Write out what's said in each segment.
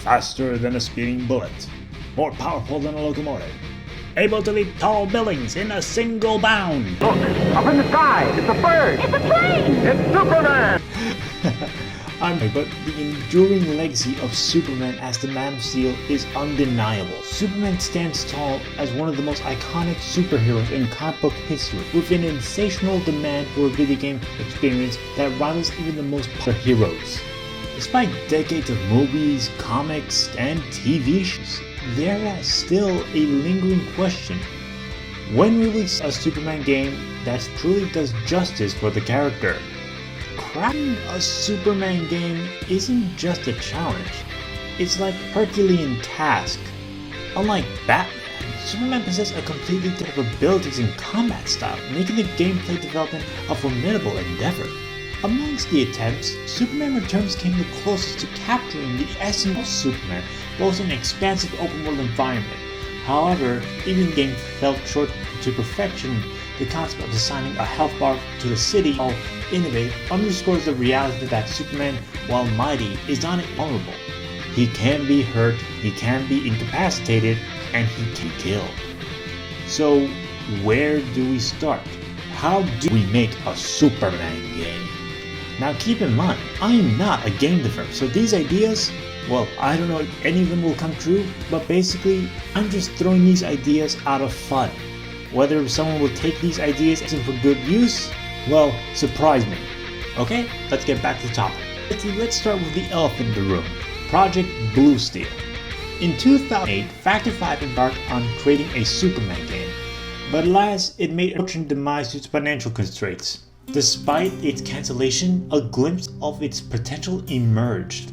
faster than a speeding bullet, more powerful than a locomotive, able to leap tall buildings in a single bound. Look, up in the sky, it's a bird! It's a plane! It's Superman! But the enduring legacy of Superman as the Man of Steel is undeniable. Superman stands tall as one of the most iconic superheroes in comic book history, with an insatiable demand for a video game experience that rivals even the most popular heroes. Despite decades of movies, comics, and TV shows, there is still a lingering question. When release a Superman game that truly does justice for the character? Crafting a Superman game isn't just a challenge, it's like Herculean task. Unlike Batman, Superman possesses a completely different abilities and combat style, making the gameplay development a formidable endeavor. Amongst the attempts, Superman Returns came the closest to capturing the essence of Superman, boasting an expansive open-world environment. However, even the game fell short to perfection. The concept of assigning a health bar to the city, while innovative, underscores the reality that Superman, while mighty, is not invulnerable. He can be hurt, he can be incapacitated, and he can be killed. So, where do we start? How do we make a Superman game? Now keep in mind, I am not a game developer, so these ideas, well, I don't know if any of them will come true, but basically, I'm just throwing these ideas out of fun. Whether someone will take these ideas for good use, well, surprise me. Okay, let's get back to the topic. Let's start with the elephant in the room, Project Blue Steel. In 2008, Factor 5 embarked on creating a Superman game, but alas, it made unfortunate demise due to financial constraints. Despite its cancellation, a glimpse of its potential emerged.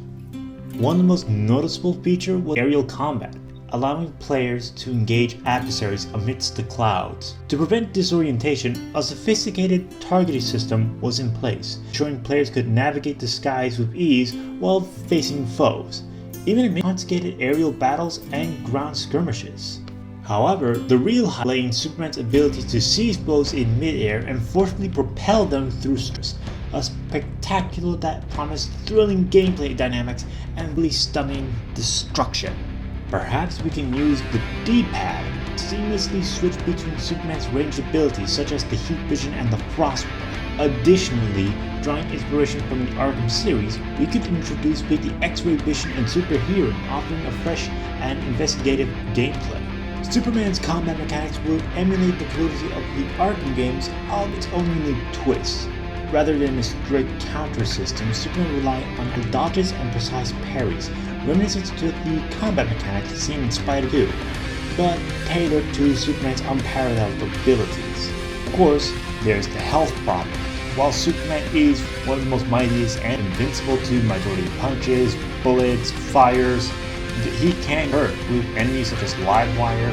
One of the most noticeable features was aerial combat, allowing players to engage adversaries amidst the clouds. To prevent disorientation, a sophisticated targeting system was in place, ensuring players could navigate the skies with ease while facing foes, even amid complicated aerial battles and ground skirmishes. However, the real highlight lay in Superman's ability to seize foes in mid-air and forcefully propel them through space, a spectacular that promised thrilling gameplay dynamics and really stunning destruction. Perhaps we can use the D-pad to seamlessly switch between Superman's ranged abilities such as the Heat Vision and the Frostbite. Additionally, drawing inspiration from the Arkham series, we could introduce the X-Ray Vision and Superhero, offering a fresh and investigative gameplay. Superman's combat mechanics will emulate the fluidity of the Arkham games of its own unique twist. Rather than a strict counter system, Superman relied on dodges and precise parries, reminiscent to the combat mechanics seen in Spider 2, but tailored to Superman's unparalleled abilities. Of course, there's the health problem. While Superman is one of the most mightiest and invincible to majority punches, bullets, fires, he can hurt with enemies such as Livewire,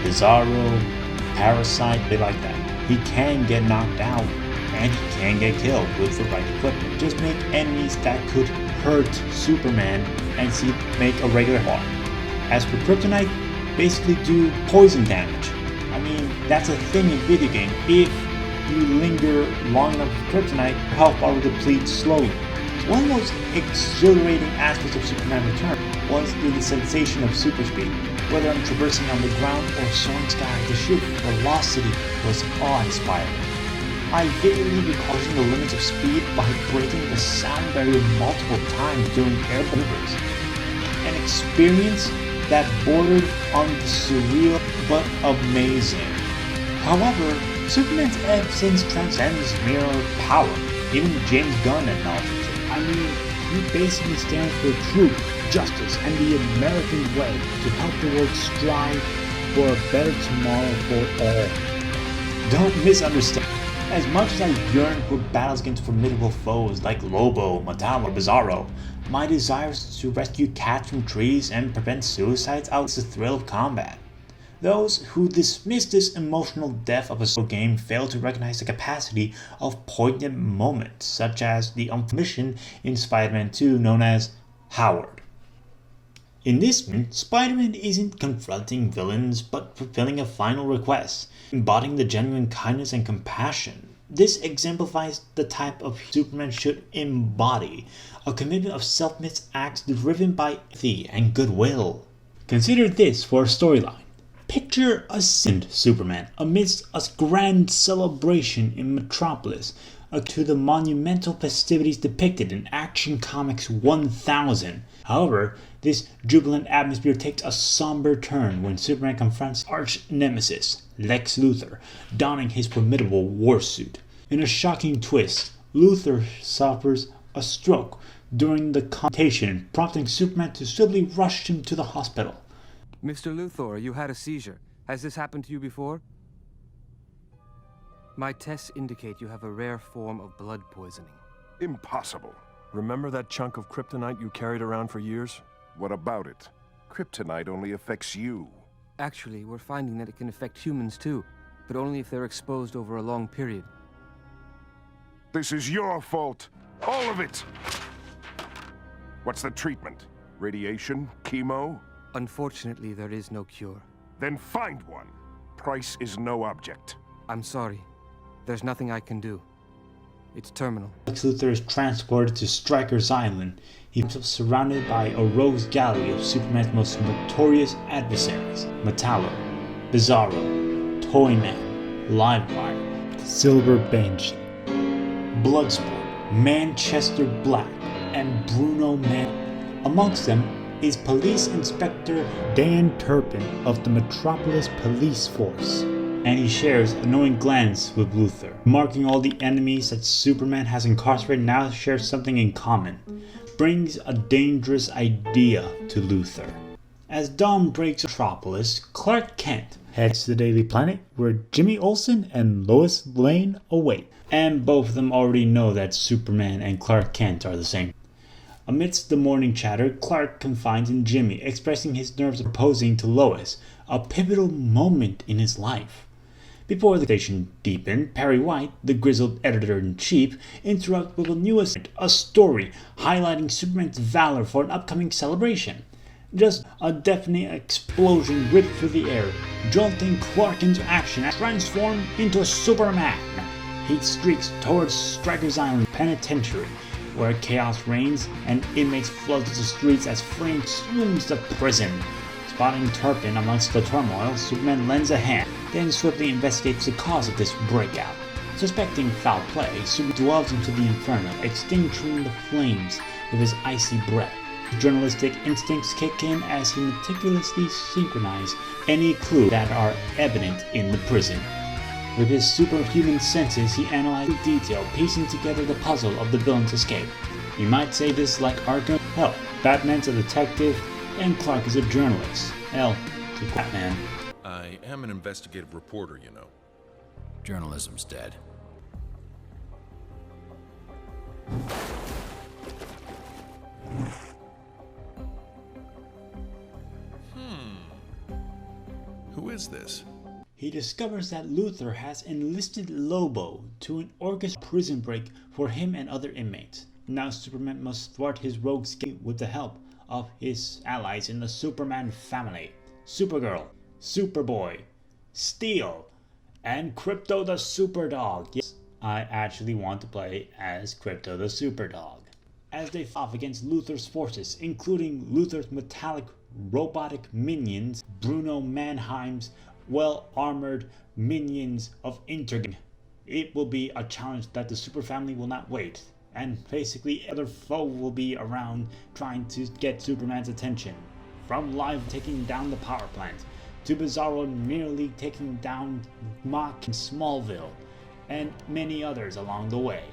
Bizarro, Parasite, they like that. He can get knocked out, and he can get killed with the right equipment. Just make enemies that could hurt Superman and make a regular bar. As for Kryptonite, basically do poison damage. I mean, that's a thing in video game. If you linger long enough with Kryptonite, your health bar will deplete slowly. One of the most exhilarating aspects of Superman Returns was the sensation of super speed. Whether I'm traversing on the ground or soaring sky, the sheer velocity was awe-inspiring. I vividly recall pushing the limits of speed by breaking the sound barrier multiple times during air maneuvers. An experience that bordered on the surreal but amazing. However, Superman's absence transcends mere power. Even James Gunn acknowledged it. I mean, he basically stands for truth, justice, and the American way to help the world strive for a better tomorrow for all. Don't misunderstand. As much as I yearn for battles against formidable foes like Lobo, Madame, or Bizarro, my desire is to rescue cats from trees and prevent suicides outweighs the thrill of combat. Those who dismiss this emotional depth of a solo game fail to recognize the capacity of poignant moments, such as the mission in Spider-Man 2 known as Howard. In this mission, Spider-Man isn't confronting villains but fulfilling a final request, embodying the genuine kindness and compassion. This exemplifies the type of Superman should embody, a commitment of selfless acts driven by empathy and goodwill. Consider this for a storyline. Picture a scene Superman amidst a grand celebration in Metropolis to the monumental festivities depicted in Action Comics 1000. However, this jubilant atmosphere takes a somber turn when Superman confronts arch nemesis Lex Luthor, donning his formidable war suit. In a shocking twist, Luthor suffers a stroke during the confrontation, prompting Superman to swiftly rush him to the hospital. Mr. Luthor, you had a seizure. Has this happened to you before? My tests indicate you have a rare form of blood poisoning. Impossible. Remember that chunk of kryptonite you carried around for years? What about it? Kryptonite only affects you. Actually, we're finding that it can affect humans too, but only if they're exposed over a long period. This is your fault. All of it. What's the treatment? Radiation? Chemo? Unfortunately, there is no cure. Then find one. Price is no object. I'm sorry. There's nothing I can do. It's terminal. Lex Luthor is transported to Stryker's Island. He is surrounded by a rogues gallery of Superman's most notorious adversaries: Metallo, Bizarro, Toyman, Livewire, Silver Banshee, Bloodsport, Manchester Black, and Bruno Man. Amongst them is Police Inspector Dan Turpin of the Metropolis Police Force. And he shares a knowing glance with Luthor, marking all the enemies that Superman has incarcerated now share something in common. Brings a dangerous idea to Luthor. As dawn breaks Metropolis, Clark Kent heads to the Daily Planet, where Jimmy Olsen and Lois Lane await. And both of them already know that Superman and Clark Kent are the same. Amidst the morning chatter, Clark confides in Jimmy, expressing his nerves of proposing to Lois, a pivotal moment in his life. Before the station deepened, Perry White, the grizzled editor-in-chief, interrupts with a newest a story highlighting Superman's valor for an upcoming celebration. Just a deafening explosion ripped through the air, jolting Clark into action and transformed into a Superman. He streaks towards Stryker's Island Penitentiary, where chaos reigns and inmates flood to the streets as flame consumes the prison. Spotting Turpin amongst the turmoil, Superman lends a hand, then swiftly investigates the cause of this breakout. Suspecting foul play, Superman delves into the inferno, extinguishing the flames with his icy breath. Journalistic instincts kick in as he meticulously synchronizes any clues that are evident in the prison. With his superhuman senses, he analyzes detail, piecing together the puzzle of the villain's escape. You might say this is like Arkham. Hell, Batman's a detective, and Clark is a journalist. Hell, to Batman. I am an investigative reporter, you know. Journalism's dead. Who is this? He discovers that Luthor has enlisted Lobo to orchestrate a prison break for him and other inmates. Now Superman must thwart his rogues game with the help of his allies in the Superman family: Supergirl, Superboy, Steel, and Krypto the Superdog. Yes, I actually want to play as Krypto the Superdog. As they fight off against Luthor's forces, including Luthor's metallic robotic minions, Bruno Mannheim's well-armored minions of Intergang. It will be a challenge that the Super Family will not wait, and basically other foe will be around trying to get Superman's attention. From Live taking down the power plant, to Bizarro merely taking down Mach in Smallville, and many others along the way.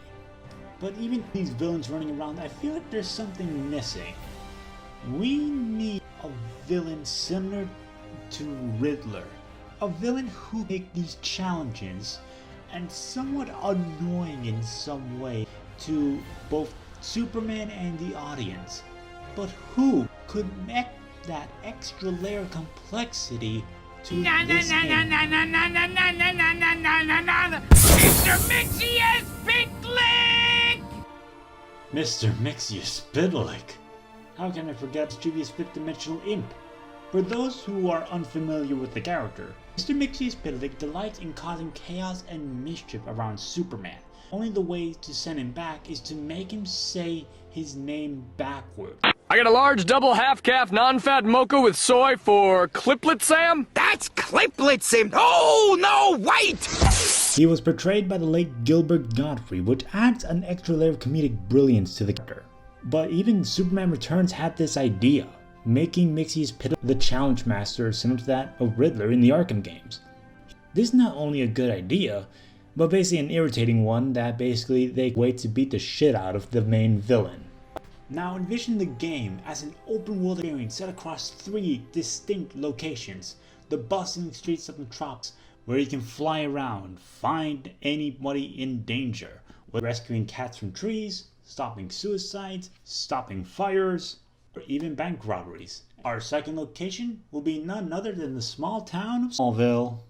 But even these villains running around, I feel like there's something missing. We need a villain similar to Riddler. A villain who takes these challenges and somewhat annoying in some way to both Superman and the audience, but who could make that extra layer of complexity to this game. Mr. Mixius Spitlick! Mr. Mixius Spitlick! How can I forget mischievous fifth-dimensional imp? For those who are unfamiliar with the character, Mr. Mxyzptlk delights in causing chaos and mischief around Superman. Only the way to send him back is to make him say his name backward. I got a large double half-calf non-fat mocha with soy for Cliplet Sam? That's Cliplet Sim. Oh, no, wait! He was portrayed by the late Gilbert Gottfried, which adds an extra layer of comedic brilliance to the character. But even Superman Returns had this idea, making Mxyzptlk the challenge master similar to that of Riddler in the Arkham games. This is not only a good idea, but basically an irritating one that basically they wait to beat the shit out of the main villain. Now envision the game as an open world experience set across 3 distinct locations. The bustling streets of Metropolis, where you can fly around, find anybody in danger, whether rescuing cats from trees, stopping suicides, stopping fires, or even bank robberies. Our second location will be none other than the small town of Smallville.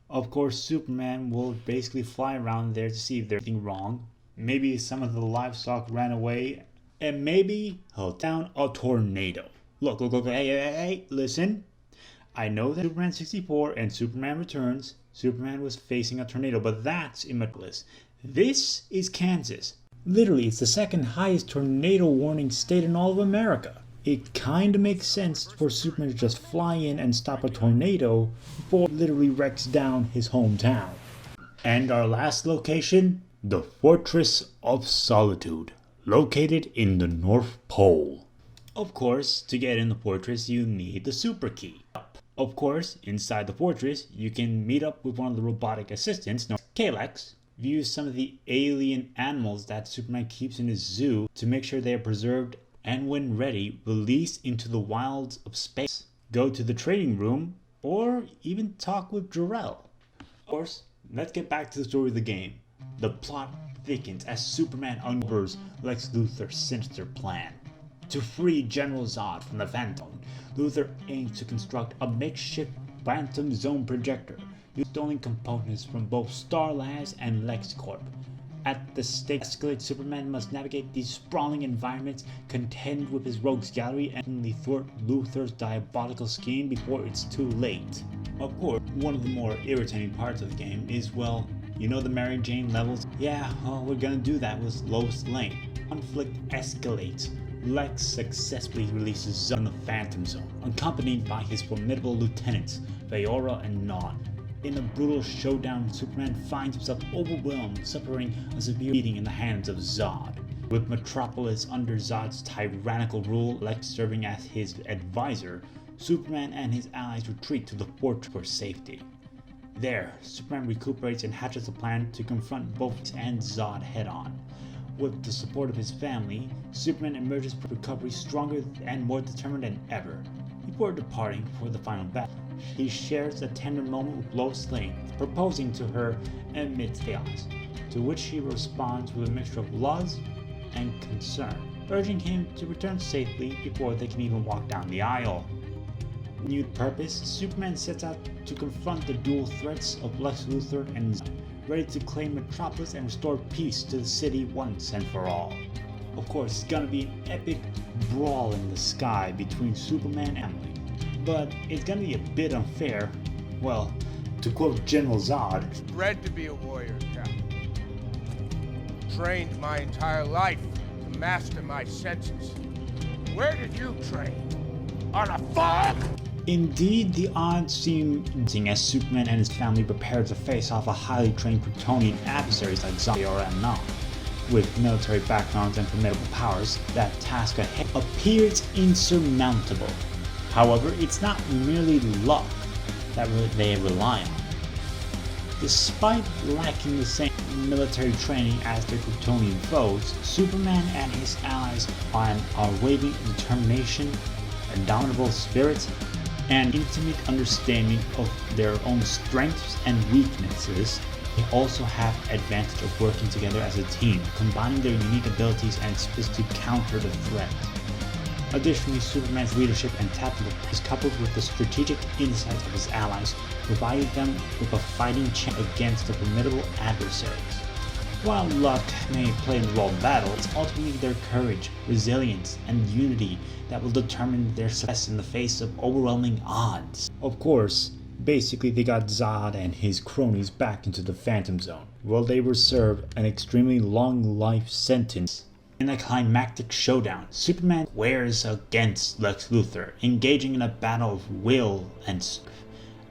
Of course, Superman will basically fly around there to see if there's anything wrong. Maybe some of the livestock ran away, and maybe he'll down a tornado. Look, hey, listen. I know that Superman 64 and Superman Returns, Superman was facing a tornado, but that's in Metropolis. This is Kansas. Literally, it's the second highest tornado warning state in all of America. It kinda makes sense for Superman to just fly in and stop a tornado before it literally wrecks down his hometown. And our last location, the Fortress of Solitude, located in the North Pole. Of course, to get in the fortress, you need the super key. Of course, inside the fortress, you can meet up with one of the robotic assistants, known as Kalex. View some of the alien animals that Superman keeps in his zoo to make sure they are preserved, and when ready, released into the wilds of space. Go to the trading room, or even talk with Jor-El. Of course, let's get back to the story of the game. The plot thickens as Superman uncovers Lex Luthor's sinister plan. To free General Zod from the Phantom, Luthor aims to construct a makeshift Phantom Zone projector using stolen components from both Starlabs and LexCorp. At the stakes escalate, Superman must navigate these sprawling environments, contend with his rogues gallery, and thwart Luthor's diabolical scheme before it's too late. Of course, one of the more irritating parts of the game is, well, you know the Mary Jane levels? Yeah, well, we're gonna do that with Lois Lane. Conflict escalates. Lex successfully releases Zod in the Phantom Zone, accompanied by his formidable lieutenants, Vayora and Nod. In a brutal showdown, Superman finds himself overwhelmed, suffering a severe beating in the hands of Zod. With Metropolis under Zod's tyrannical rule, Lex serving as his advisor, Superman and his allies retreat to the fortress for safety. There, Superman recuperates and hatches a plan to confront both and Zod head-on. With the support of his family, Superman emerges from recovery stronger and more determined than ever. Before departing for the final battle, he shares a tender moment with Lois Lane, proposing to her amidst chaos, to which she responds with a mixture of love and concern, urging him to return safely before they can even walk down the aisle. With renewed purpose, Superman sets out to confront the dual threats of Lex Luthor and Zod, ready to claim Metropolis and restore peace to the city once and for all. Of course, it's gonna be an epic brawl in the sky between Superman and Emily, but it's gonna be a bit unfair. Well, to quote General Zod, bred to be a warrior, Captain. Trained my entire life to master my senses. Where did you train? On a farm? Indeed, the odds seem as Superman and his family prepare to face off a highly trained Kryptonian adversaries like Zod and Nod. With military backgrounds and formidable powers, that task ahead appears insurmountable. However, it's not merely luck that they rely on. Despite lacking the same military training as their Kryptonian foes, Superman and his allies are unwavering determination, indomitable spirit, and intimate understanding of their own strengths and weaknesses. They also have the advantage of working together as a team, combining their unique abilities and skills to counter the threat. Additionally, Superman's leadership and tactical is coupled with the strategic insight of his allies, provided them with a fighting chance against the formidable adversaries. While luck may play a role in battle, it's ultimately their courage, resilience, and unity that will determine their success in the face of overwhelming odds. Of course, basically they got Zod and his cronies back into the Phantom Zone, while they were served an extremely long life sentence. In a climactic showdown, Superman wears against Lex Luthor, engaging in a battle of will and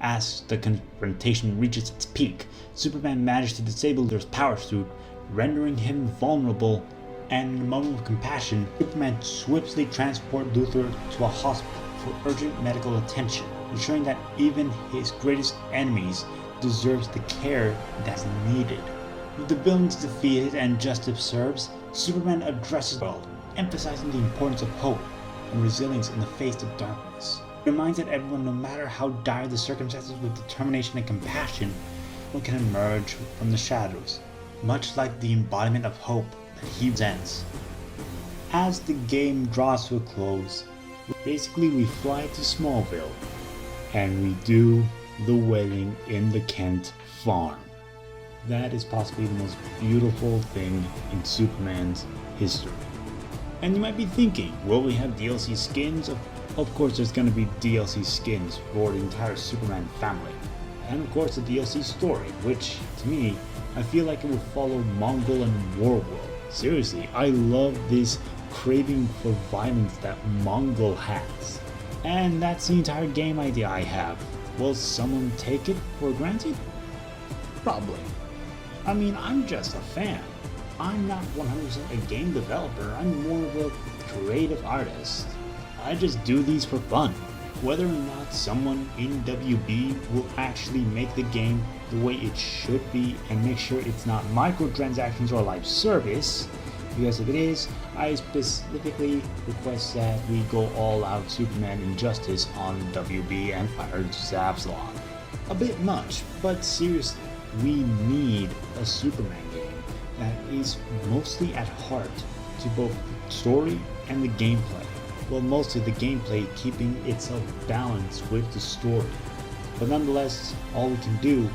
as the confrontation reaches its peak, Superman manages to disable Luthor's power suit, rendering him vulnerable, and in a moment of compassion, Superman swiftly transports Luthor to a hospital for urgent medical attention, ensuring that even his greatest enemies deserves the care that's needed. With the villains defeated and justice served, Superman addresses the world, emphasizing the importance of hope and resilience in the face of darkness. He reminds that everyone, no matter how dire the circumstances, with determination and compassion, one can emerge from the shadows, much like the embodiment of hope that he presents. As the game draws to a close, basically we fly to Smallville, and we do the wedding in the Kent farm. That is possibly the most beautiful thing in Superman's history. And you might be thinking, will we have DLC skins? Of course there's going to be DLC skins for the entire Superman family. And of course the DLC story, which to me, I feel like it would follow Mongol and Warworld. Seriously, I love this craving for violence that Mongol has. And that's the entire game idea I have. Will someone take it for granted? Probably. I mean, I'm just a fan. I'm not 100% a game developer, I'm more of a creative artist. I just do these for fun. Whether or not someone in WB will actually make the game the way it should be and make sure it's not microtransactions or live service, because if it is, I specifically request that we go all out Superman Injustice on WB and fire Zapslon. A bit much, but seriously, we need a Superman game that is mostly at heart to both the story and the gameplay. Well, mostly the gameplay keeping itself balanced with the story. But nonetheless, all we can do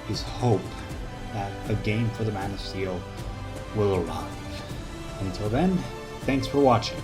is hope that a game for the Man of Steel will arrive. Until then, thanks for watching.